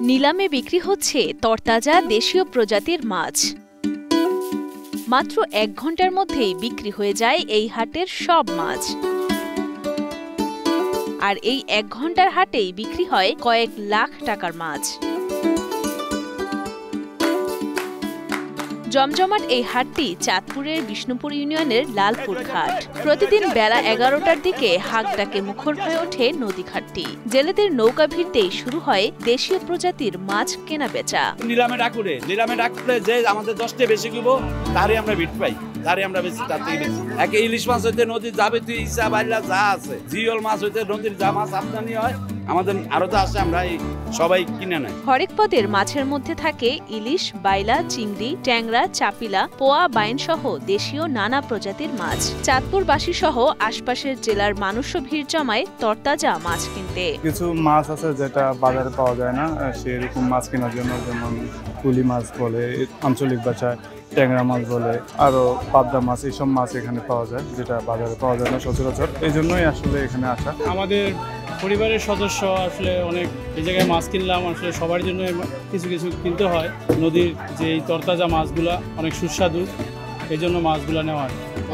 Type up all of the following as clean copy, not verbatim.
নিলামে বিক্রি হচ্ছে তরতাজা দেশীয় প্রজাতির মাছ। মাত্র ১ ঘন্টার মধ্যেই বিক্রি হয়ে যায় এই হাটের সব মাছ। আর এই ১ ঘন্টার হাটেই বিক্রি হয় কয়েক লাখ টাকার মাছ। জমজমাট এই হাটটি চাঁদপুরের বিষ্ণুপুর ইউনিয়নের লালপুর ঘাট। প্রতিদিন বেলা ১১টার দিকে হাঁক ডাকে মুখর হয়ে ওঠে নদীঘাটটি। জেলেদের নৌকা ভিড়তেই শুরু হয় দেশীয় প্রজাতির মাছ কেনা বেচা। নিলামে ডাকুরে যে আমাদের 10টা বেশি কিনবো তারই আমরা ভিড় পাই, তারই আমরা বেশি, তার থেকে বেশি। একে ইলিশ মাছ হইতে নদীর যাবতীয় ইসা বাইলা যা আছে, জিওল মাছ হইতে নদীর যা মাছ আমদানি হয় আমাদের আরো তো আসে, আমরা সবাই কিনে নেয়। হরেক পদের মাছের মধ্যে থাকে ইলিশ, বাইলা, চিংড়ি, ট্যাংরা, চাপিলা, পোয়া, বাইন সহ দেশীয় নানা প্রজাতির মাছ। চাঁদপুরবাসী সহ আশপাশের জেলার মানুষও ভিড় জমায় তরতাজা মাছ কিনতে। কিছু মাছ আছে যেটা বাজারে পাওয়া যায় না, সেরকম মাছ কেনার জন্য, যেমন কুলি মাছ বলে আঞ্চলিক ভাষায়, ট্যাংরা মাছ বলে, আরো পাবদা মাছ, এইসব মাছ এখানে পাওয়া যায় যেটা বাজারে পাওয়া যায় না সচরাচর। এই জন্যই আসলে এখানে আসা। আমাদের পরিবারের সদস্য আসলে অনেক এই জায়গায় মাছ কিনলাম, আসলে সবার জন্য কিছু কিছু কিনতে হয়। নদীর যে তরতাজা মাছগুলা অনেক সুস্বাদু, এই জন্য মাছগুলা নেওয়া।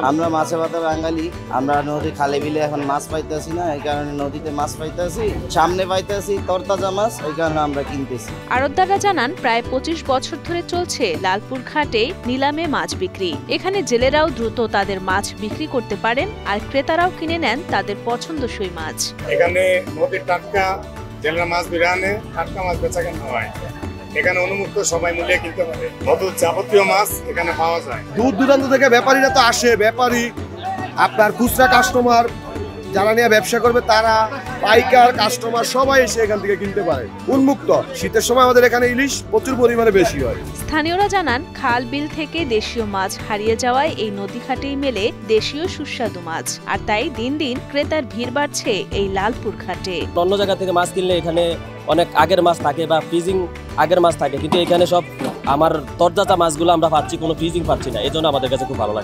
আমরা মাছে ভাতা বাঙালি, আমরা নদী খালে বিলে এখন মাছ পাইতেছি না, এই কারণে নদীতে মাছ পাইতেছি, সামনে পাইতেছি তরতাজা মাছ, এই কারণে আমরা কিনতেছি। আড়তদাররা জানান প্রায় ২৫ বছর ধরে চলছে লালপুর ঘাটে নিলামে মাছ বিক্রি। এখানে জেলেরাও দ্রুত তাদের মাছ বিক্রি করতে পারেন, আর ক্রেতারাও কিনে নেন তাদের পছন্দসই মাছ। এখানে নদীর টাটকা জেলেরা মাছ বিরানে টাটকা মাছ বেচা কেনা হয়। এখানে অনুমুক্ত সবাই মূল্যে কিনতে পারে, নদীর যাবতীয় মাছ এখানে পাওয়া যায়। দূর দূরান্ত থেকে ব্যাপারীরা তো আসে, ব্যাপারী আপনার খুচরা কাস্টমার যারা নিয়ে ব্যবসা করবে তারা, পাইকার কাস্টমার সবাই এসে এখান থেকে কিনতে পারে। উন্মুক্ত শীতের সময় আমাদের এখানে ইলিশ প্রচুর পরিমাণে বেশি হয়। স্থানীয়রা জানান খাল বিল থেকে দেশীয় মাছ হারিয়ে যাওয়ায় এই নদীঘাটেই মেলে দেশীয় সুস্বাদু মাছ, আর তাই দিন দিন ক্রেতার ভিড় বাড়ছে এই লালপুর ঘাটে। অন্য জায়গা থেকে মাছ কিনলে এখানে অনেক আগের মাছ থাকে বা ফ্রিজিং আগের মাছ থাকে, কিন্তু এখানে সব আমার তরতাজা মাছগুলো আমরা পাচ্ছি, কোনো ফ্রিজিং পাচ্ছি না, এই জন্য আমাদের কাছে খুব ভালো লাগে।